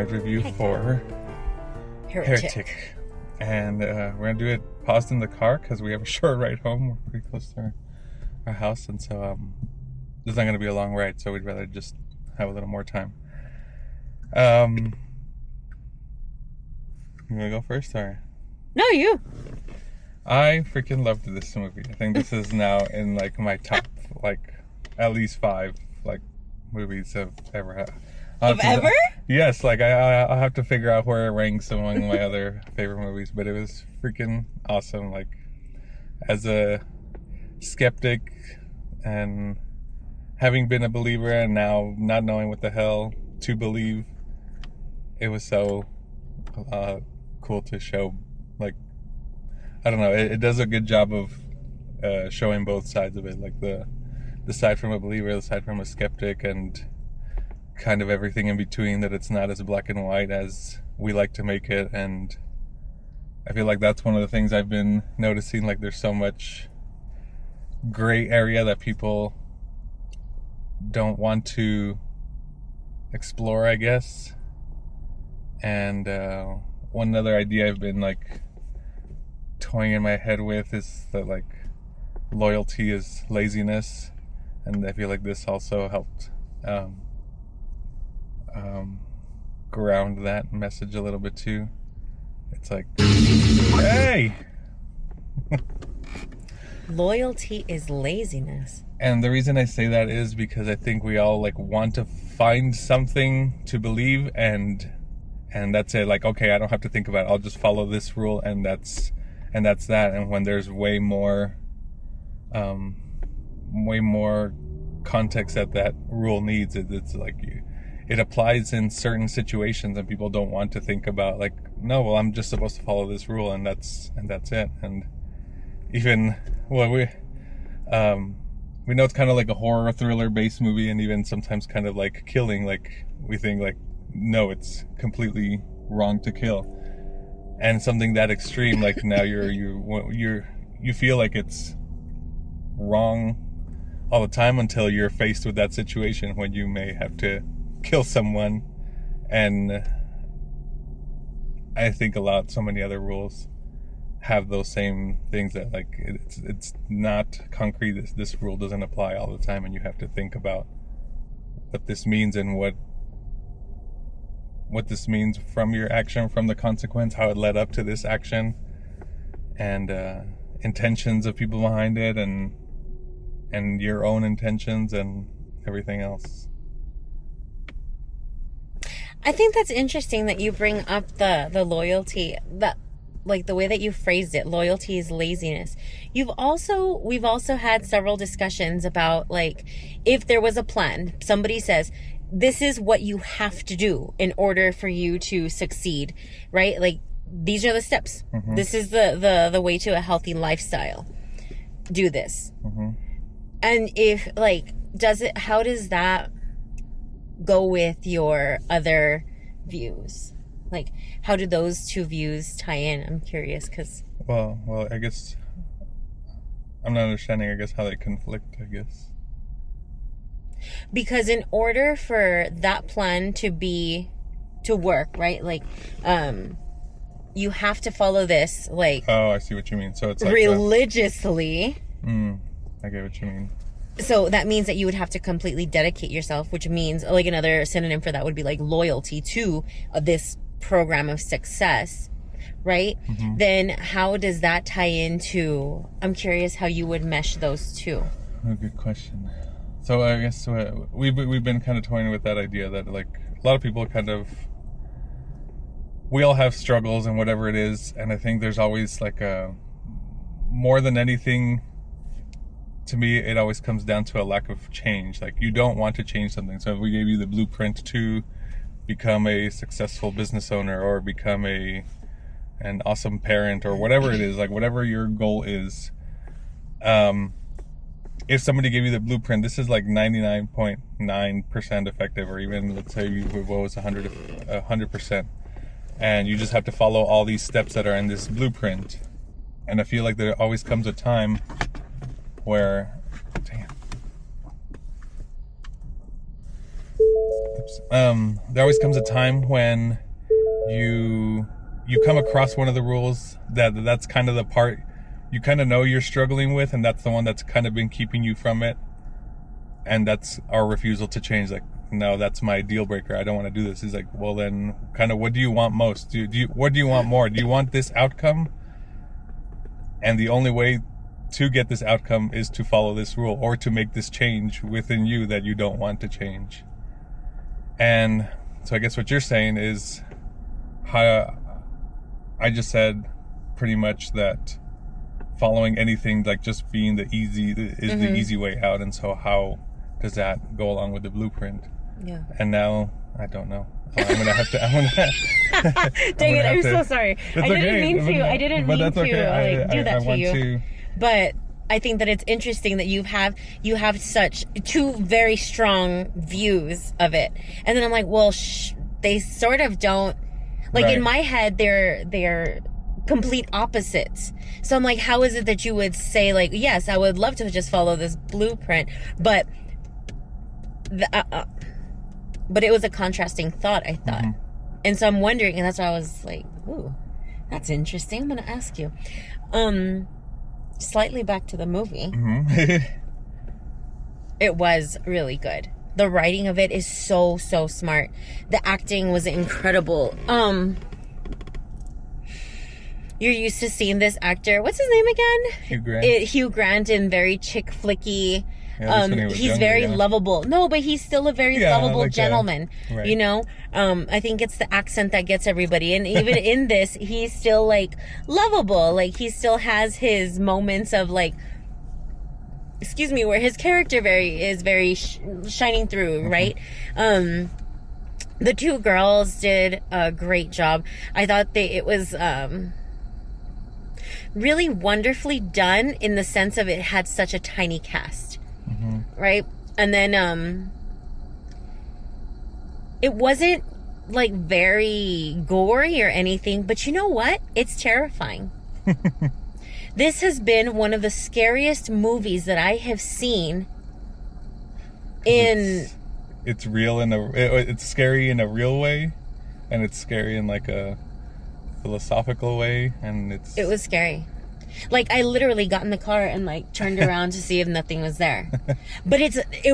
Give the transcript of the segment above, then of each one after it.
card review for Heretic. And we're going to do it paused in the car because we have a short ride home. We're pretty close to our house, and so this is not going to be a long ride, so we'd rather just have a little more time. You want to go first, or? No, you. I freaking loved this movie. I think this is now in like my top, like at least 5 like movies I've ever had. Of ever? Yes, like I'll have to figure out where it ranks among my other favorite movies, but it was freaking awesome. Like, as a skeptic and having been a believer and now not knowing what the hell to believe, it was so cool to show. Like, I don't know, it does a good job of showing both sides of it, like the side from a believer, the side from a skeptic, and kind of everything in between, that it's not as black and white as we like to make it. And I feel like that's one of the things I've been noticing. Like, there's so much gray area that people don't want to explore, I guess. And one other idea I've been like toying in my head with is that like loyalty is laziness, and I feel like this also helped ground that message a little bit too. It's like, hey! Loyalty is laziness. And the reason I say that is because I think we all like want to find something to believe, and that's it. Like, okay, I don't have to think about it. I'll just follow this rule, and that's that. And when there's way more context that rule needs, it's like it applies in certain situations, and people don't want to think about like, no, well, I'm just supposed to follow this rule, and that's it. And even, well, we know it's kind of like a horror thriller based movie, and even sometimes kind of like killing, like we think like, no, it's completely wrong to kill. And something that extreme, like now you feel like it's wrong all the time until you're faced with that situation when you may have to kill someone. And I think so many other rules have those same things, that like it's not concrete. This rule doesn't apply all the time, and you have to think about what this means, and what this means from your action, from the consequence, how it led up to this action, and intentions of people behind it, and your own intentions, and everything else. I think that's interesting that you bring up the loyalty, that like the way that you phrased it. Loyalty is laziness. We've also had several discussions about, like, if there was a plan, somebody says, this is what you have to do in order for you to succeed, right? Like, these are the steps. Mm-hmm. This is the way to a healthy lifestyle. Do this. Mm-hmm. And if, like, how does that go with your other views? Like, how do those two views tie in? I'm curious, because... Well, I guess... I'm not understanding, I guess, how they conflict, I guess. Because in order for that plan to work, right? Like, you have to follow this, like... Oh, I see what you mean. So it's like... religiously. I get what you mean. So that means that you would have to completely dedicate yourself, which means, like, another synonym for that would be like loyalty to this program of success, right? Mm-hmm. Then how does that tie into... I'm curious how you would mesh those two. Oh, good question. So I guess we've been kind of toying with that idea that, like, a lot of people we all have struggles and whatever it is, and I think there's always like more than anything, to me, it always comes down to a lack of change. Like, you don't want to change something. So if we gave you the blueprint to become a successful business owner, or become an awesome parent, or whatever it is, like whatever your goal is, if somebody gave you the blueprint, this is like 99.9% effective, or even, let's say, what was 100%, and you just have to follow all these steps that are in this blueprint. And I feel like there always comes a time where, damn, there always comes a time when you come across one of the rules that's kind of the part you kind of know you're struggling with, and that's the one that's kind of been keeping you from it, and that's our refusal to change. Like, no, that's my deal breaker. I don't want to do this. He's like, well, then kind of what do you want most? What do you want more? Do you want this outcome? And the only way to get this outcome is to follow this rule, or to make this change within you that you don't want to change. And so I guess what you're saying is how I just said pretty much that following anything, like just being the easy way out. And so how does that go along with the blueprint? Yeah. And now I don't know. I'm gonna have to. Dang it! I'm so sorry. I didn't mean to do that to you. But I think that it's interesting that you have such two very strong views of it, and then I'm like, well, they sort of don't. Like, in my head, they're complete opposites. So I'm like, how is it that you would say, like, yes, I would love to just follow this blueprint, but it was a contrasting thought, I thought. Mm-hmm. And so I'm wondering, and that's why I was like, ooh, that's interesting. I'm going to ask you. Slightly back to the movie. Mm-hmm. It was really good. The writing of it is so smart. The acting was incredible. You're used to seeing this actor. What's his name again? Hugh Grant in very chick flicky. Yeah, he's younger, very lovable. No, but he's still a very lovable like gentleman. Right. You know, I think it's the accent that gets everybody. And even in this, he's still like lovable. Like, he still has his moments of like, excuse me, where his character is very shining through, right? The two girls did a great job. I thought it was really wonderfully done in the sense of it had such a tiny cast, right? And then it wasn't like very gory or anything, but you know what? It's terrifying. This has been one of the scariest movies that I have seen. It's real it's scary in a real way, and it's scary in like a philosophical way, and it was scary. Like, I literally got in the car and like turned around to see if nothing was there. But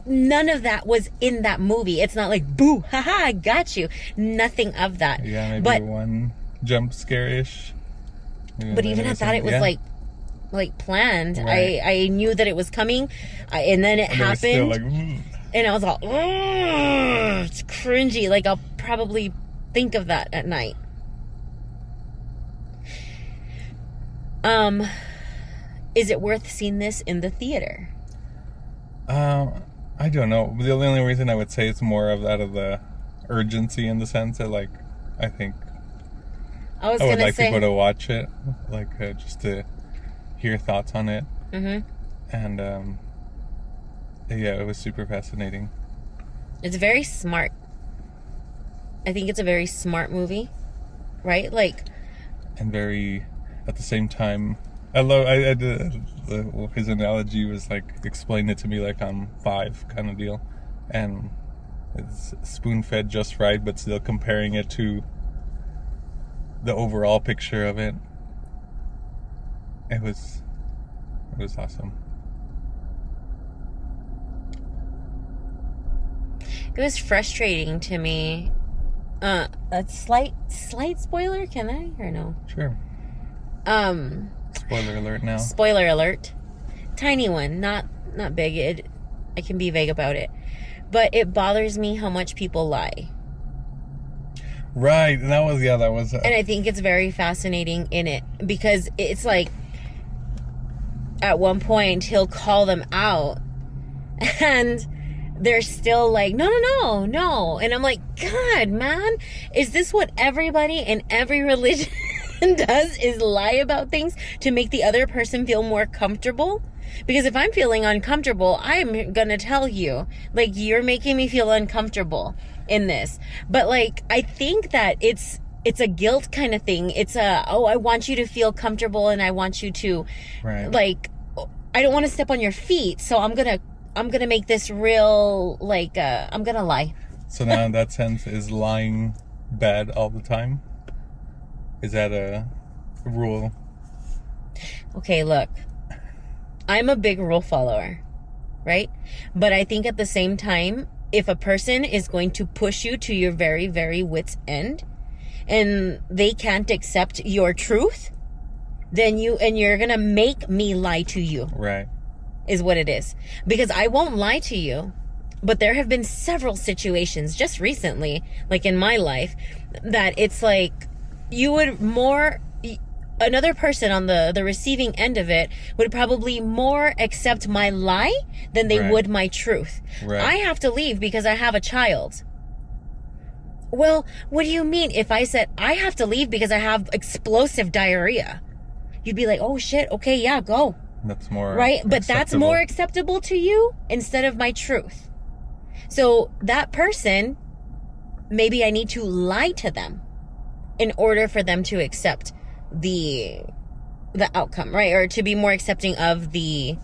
none of that was in that movie. It's not like, boo, haha, I got you. Nothing of that. Yeah, maybe one jump scare-ish. But even at that, it was like planned. Right. I knew that it was coming, and then it happened. Still like, and I was all, it's cringy. Like, I'll probably think of that at night. Is it worth seeing this in the theater? I don't know. The only reason I would say it's more out of the urgency, in the sense that, like, I think I would like people to watch it, like, just to hear thoughts on it. Mm-hmm. And yeah, it was super fascinating. It's very smart. I think it's a very smart movie, right? Like, and very, at the same time, I did his analogy was like, explain it to me like I'm 5 kind of deal, and it's spoon-fed just right, but still comparing it to the overall picture of it. It was awesome. It was frustrating to me. A slight spoiler, can I, or no? Sure. Spoiler alert now. Spoiler alert. Tiny one, not big. I can be vague about it. But it bothers me how much people lie. Right, and that was... And I think it's very fascinating in it, because it's like, at one point, he'll call them out, and they're still like, no. And I'm like, God, man, is this what everybody in every religion does, is lie about things to make the other person feel more comfortable? Because if I'm feeling uncomfortable, I'm gonna tell you, like, you're making me feel uncomfortable in this. But like, I think that it's a guilt kind of thing. It's I want you to feel comfortable, and I want you to, right, like, I don't want to step on your feet, so I'm gonna make this real, like, I'm gonna lie. So now in that sense, is lying bad all the time? Is that a rule? Okay, look. I'm a big rule follower, right? But I think at the same time, if a person is going to push you to your very, very wit's end, and they can't accept your truth, then you're gonna make me lie to you. Right. Is what it is. Because I won't lie to you, but there have been several situations just recently, like in my life, that it's like another person on the receiving end of it would probably more accept my lie than they would my truth. Right. I have to leave because I have a child. Well, what do you mean if I said I have to leave because I have explosive diarrhea? You'd be like, oh shit, okay, yeah, go. That's more right, but acceptable. That's more acceptable to you instead of my truth. So that person, maybe I need to lie to them in order for them to accept the outcome, right? Or to be more accepting of the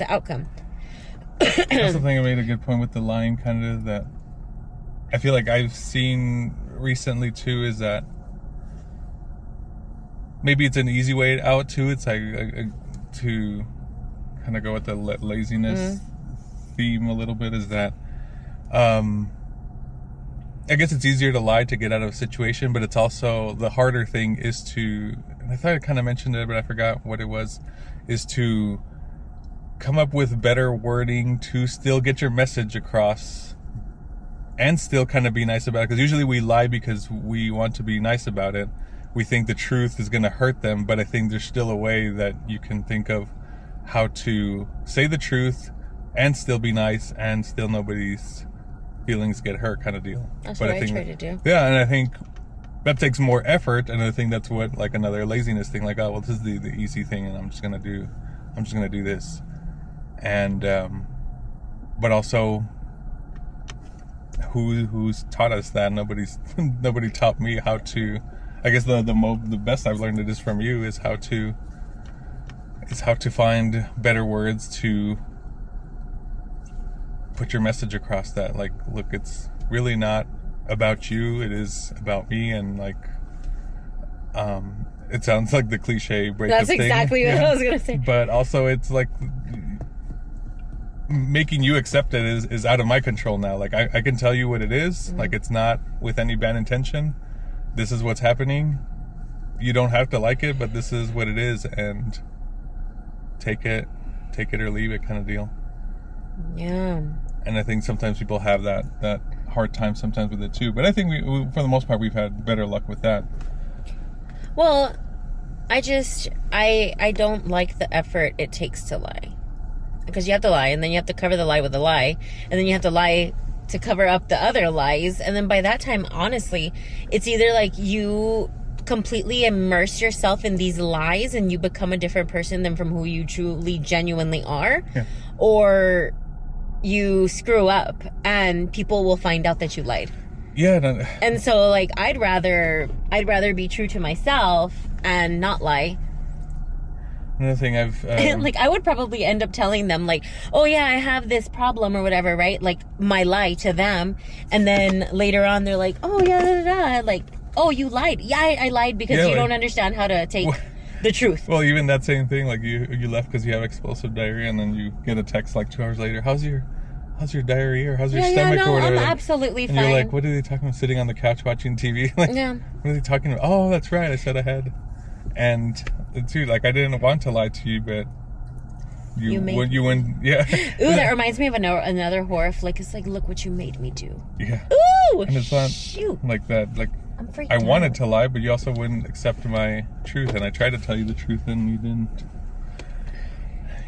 outcome. I also think I made a good point with the lying, kind of, that I feel like I've seen recently too, is that maybe it's an easy way out too. It's like to kind of go with the laziness theme a little bit, is that I guess it's easier to lie to get out of a situation, but it's also the harder thing is to, and I thought I kind of mentioned it, but I forgot what it was, is to come up with better wording to still get your message across and still kind of be nice about it. Because usually we lie because we want to be nice about it. We think the truth is going to hurt them, but I think there's still a way that you can think of how to say the truth and still be nice and still nobody's feelings get hurt, kind of deal. That's but what I think, try to do. Yeah, and I think that takes more effort, and I think that's what, like, another laziness thing, like, oh, well, this is the easy thing, and I'm just gonna do this. And but also, who's taught us that? Nobody taught me how to. I guess the best I've learned it is from you, is how to find better words to put your message across, that, like, look, it's really not about you, it is about me. And, like, it sounds like the cliche breakup That's exactly thing. what I was gonna say. But also, it's like making you accept it is out of my control now. Like, I can tell you what it is. Like, it's not with any bad intention. This is what's happening. You don't have to like it, but this is what it is, and take it or leave it, kind of deal. Yeah. And I think sometimes people have that hard time sometimes with it too. But I think we, for the most part, we've had better luck with that. Well, I don't like the effort it takes to lie. Because you have to lie, and then you have to cover the lie with a lie, and then you have to lie to cover up the other lies. And then by that time, honestly, it's either like you completely immerse yourself in these lies and you become a different person than from who you truly, genuinely are, or you screw up and people will find out that you lied. Yeah. And so, like, I'd rather be true to myself and not lie. Another thing I've like, I would probably end up telling them, like, oh yeah, I have this problem or whatever, right? Like, my lie to them, and then later on they're like, oh yeah, da, da, da. Like, oh, you lied. Yeah, I lied because you don't understand how to take the truth. Well, even that same thing, like, you left because you have explosive diarrhea, and then you get a text like 2 hours later, how's your diarrhea, or how's your stomach, or whatever. I'm absolutely fine. And you're like, what are they talking about, sitting on the couch watching TV? Like, what are they talking about? Oh, that's right, I said I had. And too, like, I didn't want to lie to you, but you went, yeah. Ooh, that reminds me of another horror flick. It's like, look what you made me do. Yeah. Ooh, and it's not shoot. Like that. Like, I'm freaked I out. wanted to lie, but you also wouldn't accept my truth, and I tried to tell you the truth, and you didn't.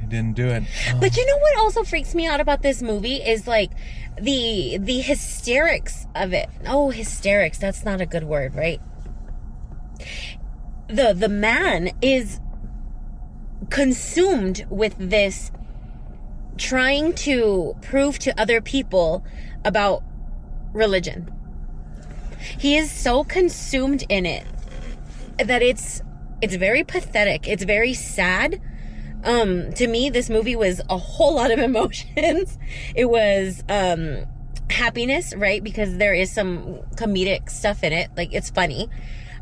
You didn't do it. But you know what also freaks me out about this movie is, like, the hysterics of it. Oh, hysterics. That's not a good word, right? The man is consumed with this, trying to prove to other people about religion. He is so consumed in it that it's very pathetic. It's very sad. To me, this movie was a whole lot of emotions. It was happiness, right? Because there is some comedic stuff in it. Like, it's funny.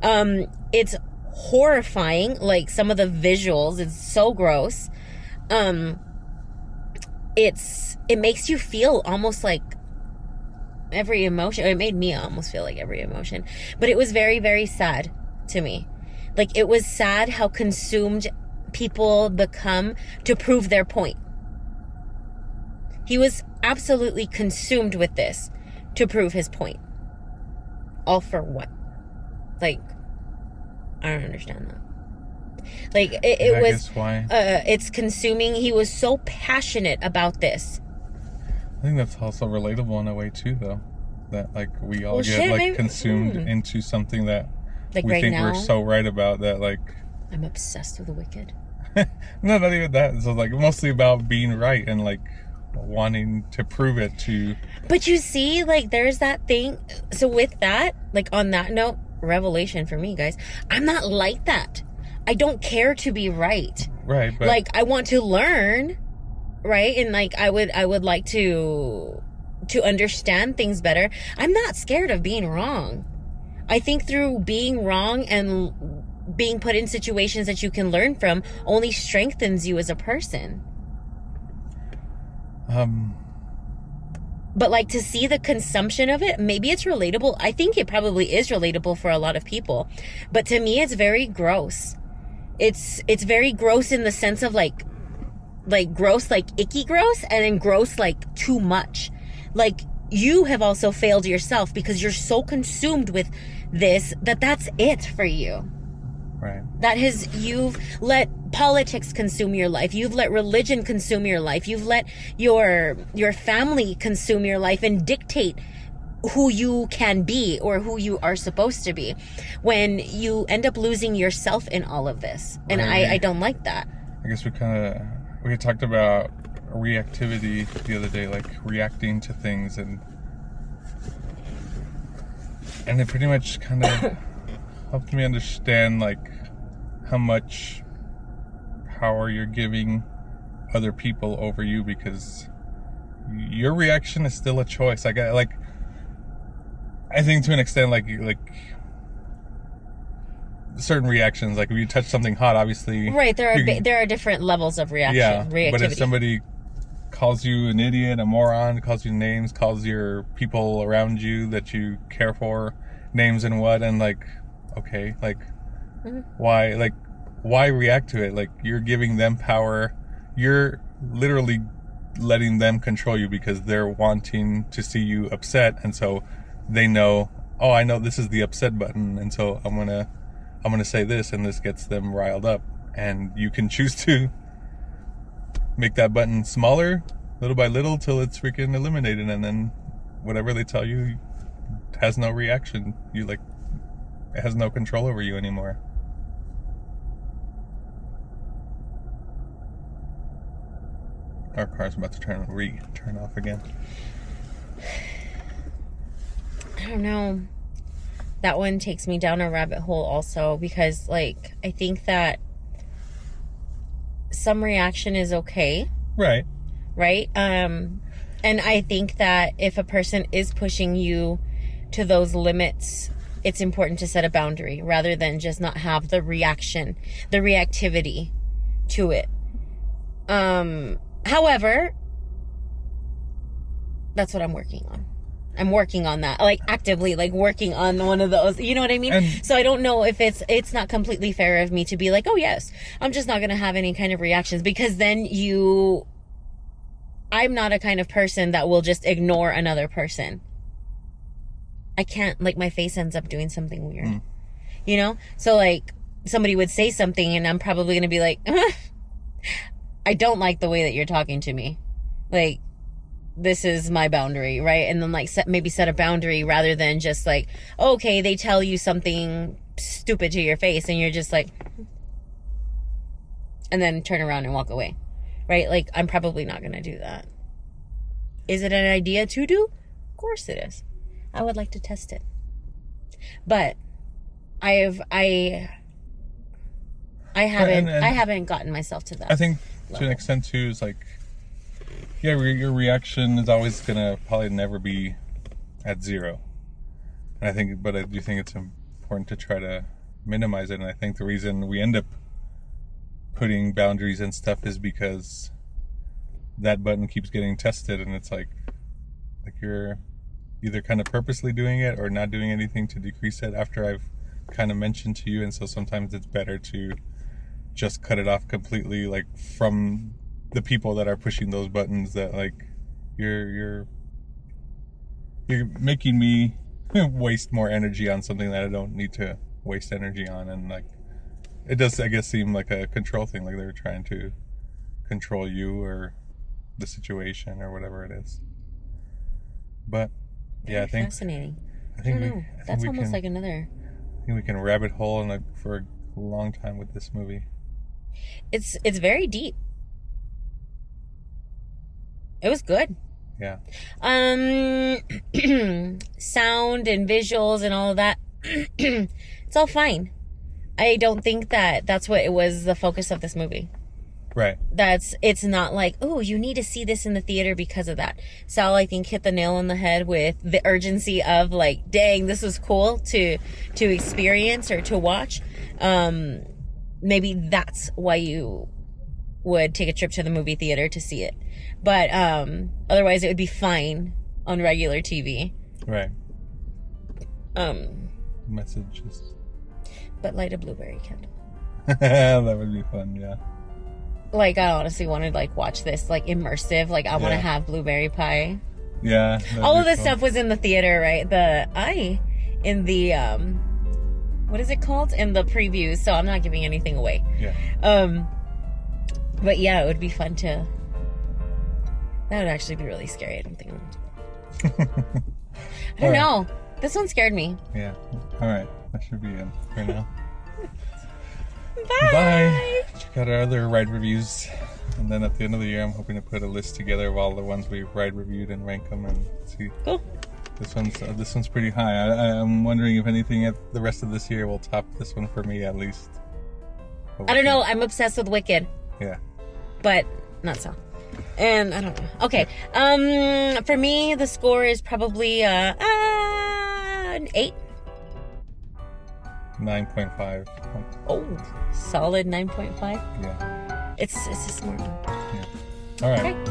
It's horrifying. Like, some of the visuals, it's so gross. It makes you feel almost like every emotion. It made me almost feel like every emotion. But it was very, very sad to me. Like, it was sad how consumed people become to prove their point. He was absolutely consumed with this to prove his point. All for what? Like, I don't understand that. Like, it was, why. it's consuming. He was so passionate about this. I think that's also relatable in a way too, though. That, like, we all consumed into something that like we right think now, we're so right about, that, like... I'm obsessed with the Wicked. No, not even that. So, like, mostly about being right and, like, wanting to prove it to... But you see, like, there's that thing. So with that, like, on that note, revelation for me, guys. I'm not like that. I don't care to be right. Right, but... Like, I want to learn, right? And, like, I would like to understand things better. I'm not scared of being wrong. I think through being wrong and being put in situations that you can learn from only strengthens you as a person. But, like, to see the consumption of it, maybe it's relatable. I think it probably is relatable for a lot of people. But to me, it's very gross. It's very gross in the sense of, like gross, like icky gross, and then gross, like too much. Like, you have also failed yourself because you're so consumed with this that's it for you. Right. You've let politics consume your life. You've let religion consume your life. You've let your family consume your life and dictate who you can be or who you are supposed to be, when you end up losing yourself in all of this. And right. I don't like that. I guess we had talked about reactivity the other day, like reacting to things, and it pretty much kind of helped me understand, like, how much power you're giving other people over you, because your reaction is still a choice. I think to an extent, like certain reactions, like if you touch something hot, obviously, right, there are different levels of reaction. Yeah, reactivity. But if somebody calls you an idiot, a moron, calls you names, calls your people around you that you care for names and what, and like, okay, like, why react to it? Like, you're giving them power. You're literally letting them control you because they're wanting to see you upset, and so they know, oh, I know this is the upset button, and so I'm gonna say this, and this gets them riled up. And you can choose to make that button smaller, little by little, till it's freaking eliminated, and then whatever they tell you has no reaction. It has no control over you anymore. Our car's about to turn off again. I don't know. That one takes me down a rabbit hole also, because, like, I think that some reaction is okay. Right. Right? And I think that if a person is pushing you to those limits, it's important to set a boundary rather than just not have the reactivity to it. However, that's what I'm working on. I'm working on that, like, actively, like, working on one of those, you know what I mean? So I don't know if it's not completely fair of me to be like, oh yes, I'm just not going to have any kind of reactions, because then I'm not a kind of person that will just ignore another person. I can't, like, my face ends up doing something weird, you know? So, like, somebody would say something and I'm probably going to be like, I don't like the way that you're talking to me. Like, this is my boundary, right? And then, like, maybe set a boundary rather than just like, okay, they tell you something stupid to your face and you're just like, and then turn around and walk away, right? Like, I'm probably not going to do that. Is it an idea to do? Of course it is. I would like to test it. But I haven't gotten myself to that. I think level. to an extent too is like, yeah, your reaction is always gonna probably never be at zero. And but I do think it's important to try to minimize it. And I think the reason we end up putting boundaries and stuff is because that button keeps getting tested, and it's like you're either kind of purposely doing it or not doing anything to decrease it after I've kind of mentioned to you. And so sometimes it's better to just cut it off completely, like from the people that are pushing those buttons, that like you're making me waste more energy on something that I don't need to waste energy on. And like it does, I guess, seem like a control thing, like they're trying to control you or the situation or whatever it is. But yeah, Very fascinating. I think That's almost can, like another. I think we can rabbit hole for a long time with this movie. It's very deep. It was good. Yeah. Sound and visuals and all of that. It's all fine. I don't think that's what it was the focus of this movie. Right. It's not like, oh, you need to see this in the theater because of that. Sal, I think, hit the nail on the head with the urgency of like, dang, this was cool to experience or to watch. Maybe that's why you would take a trip to the movie theater to see it. But otherwise it would be fine on regular TV. Right. Messages. But light a blueberry candle. That would be fun, yeah. Like, I honestly want to like watch this like immersive. Like, I want to have blueberry pie. Yeah. All of this stuff was in the theater, right? In the what is it called? In the previews. So I'm not giving anything away. Yeah. But yeah, it would be fun to. That would actually be really scary. I don't think. I don't know. This one scared me. Yeah. All right. That should be it for now. Bye. Bye. Check out our other ride reviews. And then at the end of the year, I'm hoping to put a list together of all the ones we've ride reviewed and rank them and see. Cool. This one's pretty high. I'm wondering if anything at the rest of this year will top this one for me at least. I don't know. I'm obsessed with Wicked. Yeah. But not so. And I don't know. Okay. For me, the score is probably an 8. 9.5. Oh, solid 9.5. Yeah. It's a smart one. Yeah. All right. Okay.